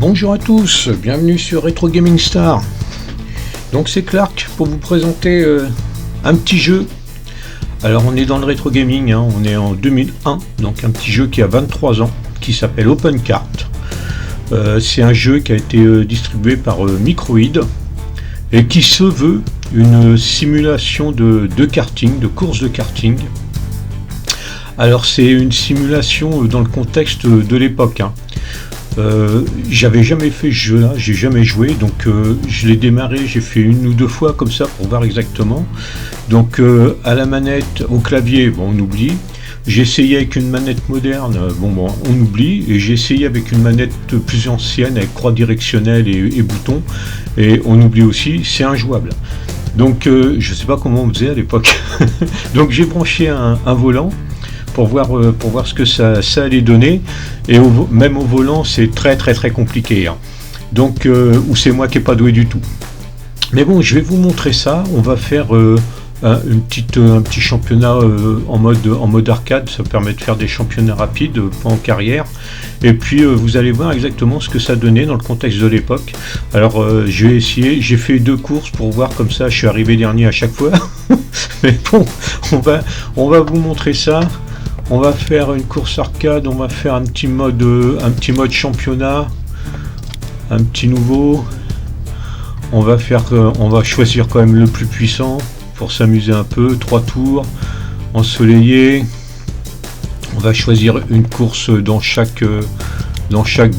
Bonjour à tous, bienvenue sur Retro Gaming Star. Donc c'est Clark pour vous présenter un petit jeu. Alors on est dans le rétro gaming, hein, on est en 2001, donc un petit jeu qui a 23 ans, qui s'appelle Open Kart. C'est un jeu qui a été distribué par Microïd et qui se veut une simulation de karting, de course de karting. Alors c'est une simulation dans le contexte de l'époque, hein. J'avais jamais fait ce jeu là, j'ai jamais joué, donc je l'ai démarré, j'ai fait une ou deux fois comme ça pour voir exactement. Donc à la manette, au clavier, bon on oublie. J'ai essayé avec une manette moderne, bon on oublie, et j'ai essayé avec une manette plus ancienne avec croix directionnelle et boutons, et on oublie aussi, c'est injouable. Donc je sais pas comment on faisait à l'époque. Donc j'ai branché un volant pour voir ce que ça allait donner, et même au volant c'est très compliqué, hein. Donc ou c'est moi qui n'ai pas doué du tout, mais bon je vais vous montrer ça. On va faire un petit championnat en mode arcade, ça permet de faire des championnats rapides, pas en carrière, et puis vous allez voir exactement ce que ça donnait dans le contexte de l'époque. Alors je vais essayer, j'ai fait 2 courses pour voir, comme ça je suis arrivé dernier à chaque fois. Mais bon, on va vous montrer ça. On va faire une course arcade, on va faire un petit mode championnat, un petit nouveau. On va choisir quand même le plus puissant pour s'amuser un peu. 3 tours, ensoleillé. On va choisir une course dans chaque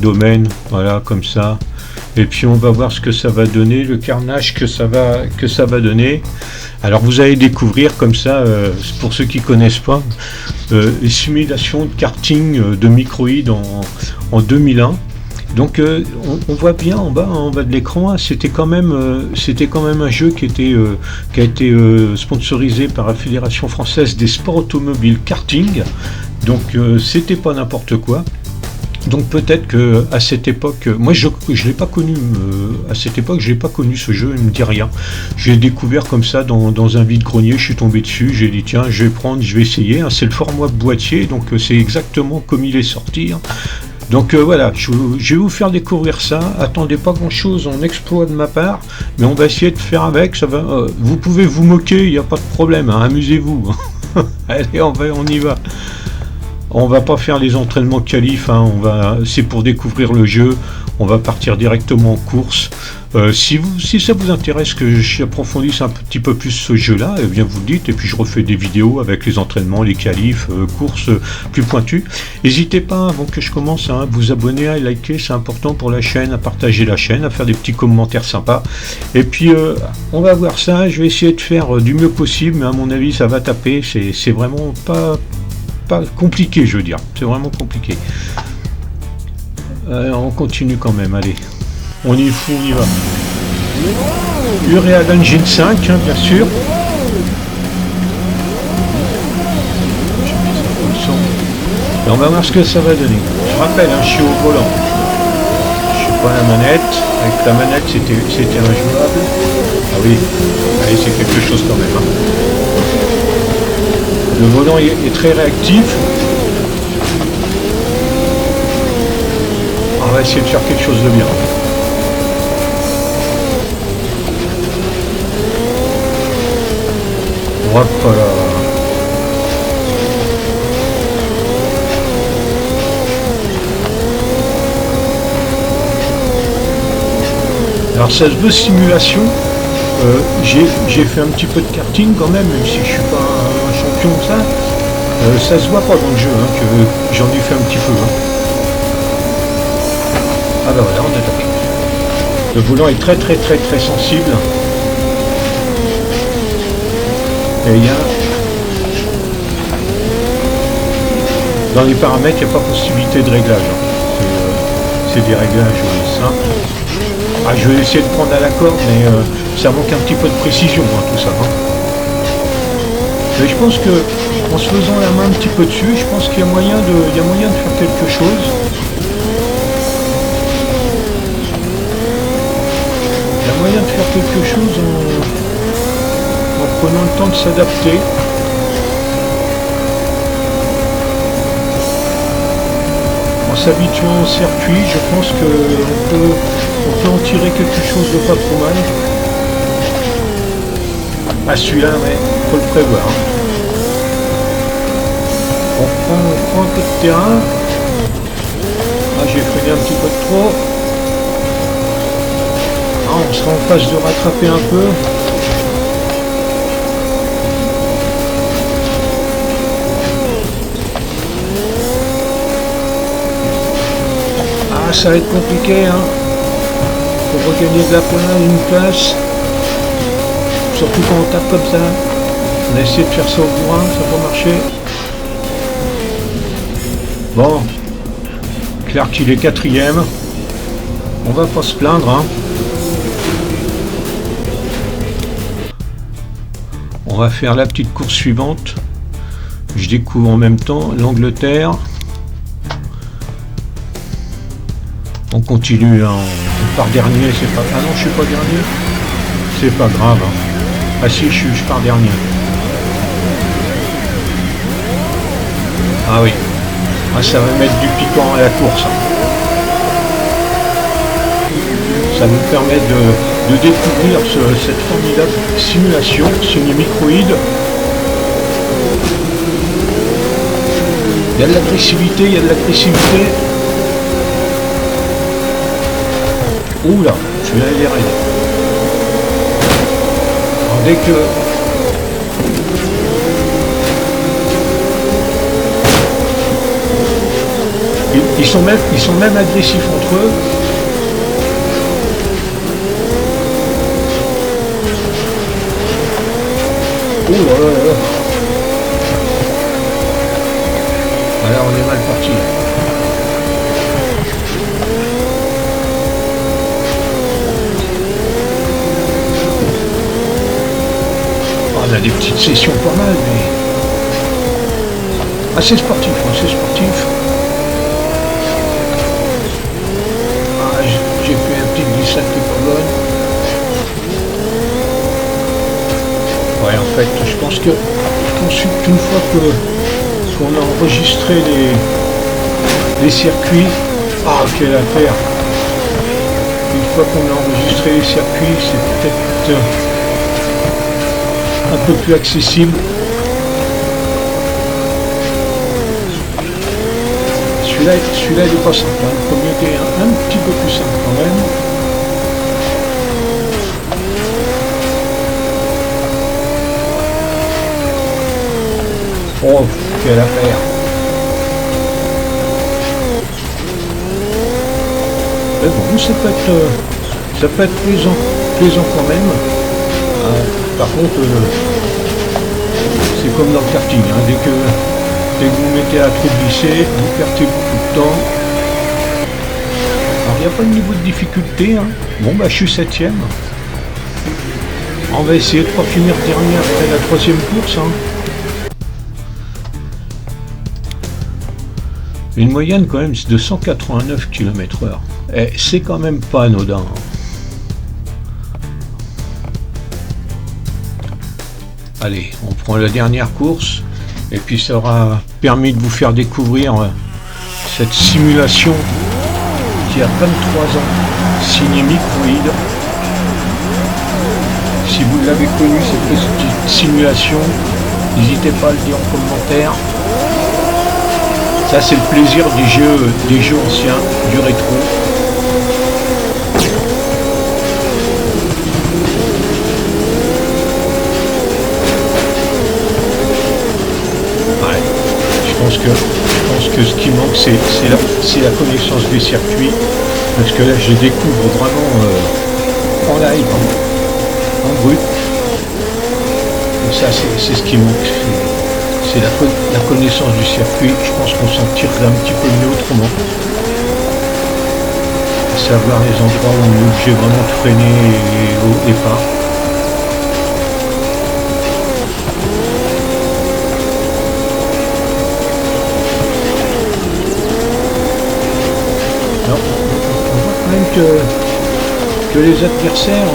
domaine, voilà, comme ça. Et puis on va voir ce que ça va donner, le carnage que ça va donner. Alors vous allez découvrir comme ça, pour ceux qui connaissent pas, les simulations de karting de Microïd en 2001. Donc on voit bien en bas de l'écran, hein, c'était quand même un jeu qui a été sponsorisé par la Fédération française des sports automobiles karting. Donc c'était pas n'importe quoi. Donc peut-être que à cette époque, moi je l'ai pas connu, à cette époque je n'ai pas connu ce jeu, il me dit rien. J'ai découvert comme ça dans un vide-grenier, je suis tombé dessus, j'ai dit tiens je vais essayer, hein. C'est le format boîtier, donc c'est exactement comme il est sorti, hein. Donc voilà, je vais vous faire découvrir ça. Attendez pas grand chose en exploit de ma part, mais on va essayer de faire avec, ça va. Vous pouvez vous moquer, il n'y a pas de problème, hein, amusez-vous. Allez, on y va. On va pas faire les entraînements qualifs, hein, c'est pour découvrir le jeu. On va partir directement en course. Si ça vous intéresse que j'approfondisse un petit peu plus ce jeu-là, eh bien vous le dites, et puis je refais des vidéos avec les entraînements, les qualifs, courses plus pointues. N'hésitez pas, avant que je commence, à vous abonner, à liker, c'est important pour la chaîne, à partager la chaîne, à faire des petits commentaires sympas. Et puis on va voir ça, je vais essayer de faire du mieux possible, mais à mon avis ça va taper, c'est vraiment pas compliqué, je veux dire, c'est vraiment compliqué. On continue quand même, allez, on y va. Unreal Engine 5, hein, bien sûr. Et on va voir ce que ça va donner. Je rappelle, hein, je suis au volant, je suis pas à la manette. Avec la manette c'était injouable. Ah oui, allez, c'est quelque chose quand même, hein. Le volant est très réactif. On va essayer de faire quelque chose de bien. Hop là. Alors ça se veut simulation. J'ai fait un petit peu de karting quand même si je suis pas un champion de ça. Ça se voit pas dans le jeu, hein, que j'en ai fait un petit peu, hein. Ah bah voilà, on est tapé. Le volant est très sensible. Et il y a... Dans les paramètres, il n'y a pas possibilité de réglage, hein. C'est des réglages simples. Ah, je vais essayer de prendre à la corde, mais ça manque un petit peu de précision, hein, tout ça, hein. Mais je pense que en se faisant la main un petit peu dessus, je pense qu'il y a moyen de faire quelque chose. Il y a moyen de faire quelque chose en prenant le temps de s'adapter. En s'habituant au circuit, je pense on peut en tirer quelque chose de pas trop mal. Ah, celui-là, ouais, faut le prévoir. On prend un peu de terrain. Ah, j'ai freiné un petit peu de trop. Ah, on sera en phase de rattraper un peu. Ah, ça va être compliqué, hein. Faut regagner de la place, une place. Surtout quand on tape comme ça. On a essayé de faire ça au bourrin, ça n'a pas marché. Bon. Clark, il est 4e. On va pas se plaindre, hein. On va faire la petite course suivante. Je découvre en même temps l'Angleterre. On continue, hein. On part dernier, c'est pas... Ah non, je suis pas dernier. C'est pas grave, hein. Ah si, je pars dernier. Ah oui. Ah, ça va mettre du piquant à la course, hein. Ça nous permet de découvrir cette formidable simulation, semi-microïde. Il y a de l'agressivité, il y a de l'agressivité. Ouh là, je vais aller raide. Alors dès que... Ils sont même agressifs entre eux. Oh là là là. Voilà, on est mal parti. On a des petites sessions pas mal, mais... Ah, c'est sportif, hein, c'est sportif. Ah, j'ai fait un petit glissade qui est pas bonne. Ouais, en fait, je pense que ensuite, une fois qu'on a enregistré les circuits, ah, quelle affaire! Une fois qu'on a enregistré les circuits, c'est peut-être un peu plus accessible. Celui-là il est pas simple, hein. Le premier était un petit peu plus simple quand même. Oh, quelle affaire! Mais bon, ça peut être plaisant quand même. Par contre, c'est comme dans le karting, hein. Dès que vous vous mettez à trop glisser, vous perdez beaucoup de temps. Alors il n'y a pas de niveau de difficulté, hein. Bon bah je suis 7e. On va essayer de pas finir dernier après la 3e course, hein. Une moyenne quand même de 189 km/h. Et c'est quand même pas anodin. Allez, on prend la dernière course. Et puis ça aura permis de vous faire découvrir cette simulation qui a 23 ans, signée Microïd. Si vous l'avez connu cette petite simulation, n'hésitez pas à le dire en commentaire. Ça c'est le plaisir des jeux anciens, du rétro. Ouais, je pense que ce qui manque c'est la connaissance des circuits, parce que là je découvre vraiment en live, en brut. Et ça c'est ce qui manque. C'est la connaissance du circuit. Je pense qu'on s'en tirerait un petit peu mieux autrement. À savoir les endroits où on est obligé vraiment de freiner au départ. Alors, on voit quand même que les adversaires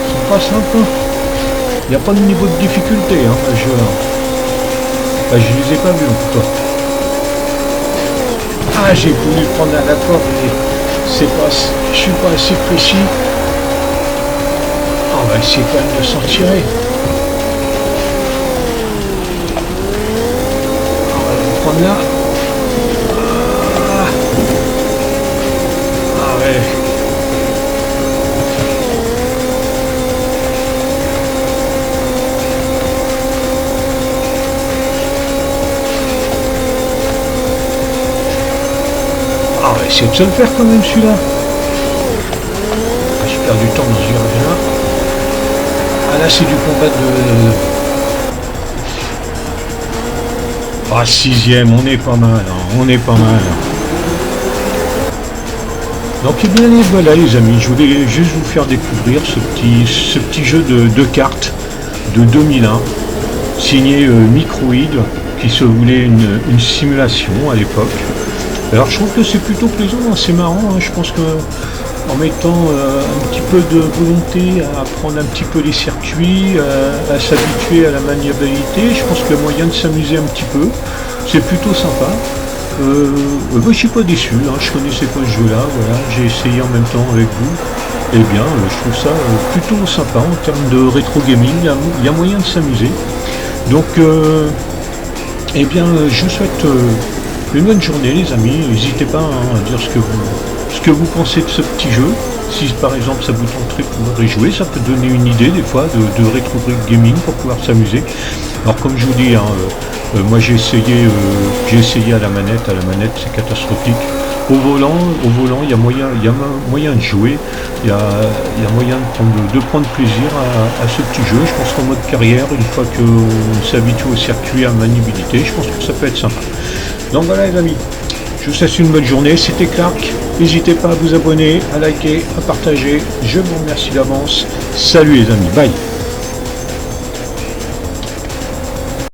sont pas simples. Il n'y a pas de niveau de difficulté, hein, à ce jeu. Bah, je les ai pas vus en tout cas. Ah, j'ai voulu prendre un accord, mais c'est pas, je suis pas assez précis. On va essayer quand même de s'en tirer. On va le prendre là. Ah ouais. Ah, on va essayer de se le faire quand même celui-là. Ah, je perds du temps dans ce virage-là. Ah là c'est du combat de... Ah, sixième, on est pas mal, hein, on est pas mal. Donc eh bien voilà les amis, je voulais juste vous faire découvrir ce petit jeu de cartes de 2001, signé Microïd, qui se voulait une simulation à l'époque. Alors je trouve que c'est plutôt plaisant, hein, c'est marrant, hein, je pense que en mettant un petit peu de volonté à apprendre un petit peu les circuits, à s'habituer à la maniabilité, je pense qu'il y a moyen de s'amuser un petit peu, c'est plutôt sympa. Moi je suis pas déçu, hein, je connaissais pas ce jeu là, voilà, j'ai essayé en même temps avec vous, et bien je trouve ça plutôt sympa en termes de rétro gaming, il y a moyen de s'amuser. Donc eh bien je vous souhaite une bonne journée les amis, n'hésitez pas hein, à dire ce que vous pensez de ce petit jeu. Si par exemple ça vous tenterait de pouvoir y jouer, ça peut donner une idée des fois de rétro gaming pour pouvoir s'amuser. Alors comme je vous dis, hein, moi j'ai essayé à la manette c'est catastrophique. Au volant il y a moyen de jouer, il y a moyen de prendre plaisir à ce petit jeu. Je pense qu'en mode carrière, une fois qu'on s'habitue au circuit à maniabilité, je pense que ça peut être sympa. Donc voilà les amis, je vous souhaite une bonne journée, c'était Clark, n'hésitez pas à vous abonner, à liker, à partager, je vous remercie d'avance, salut les amis, bye.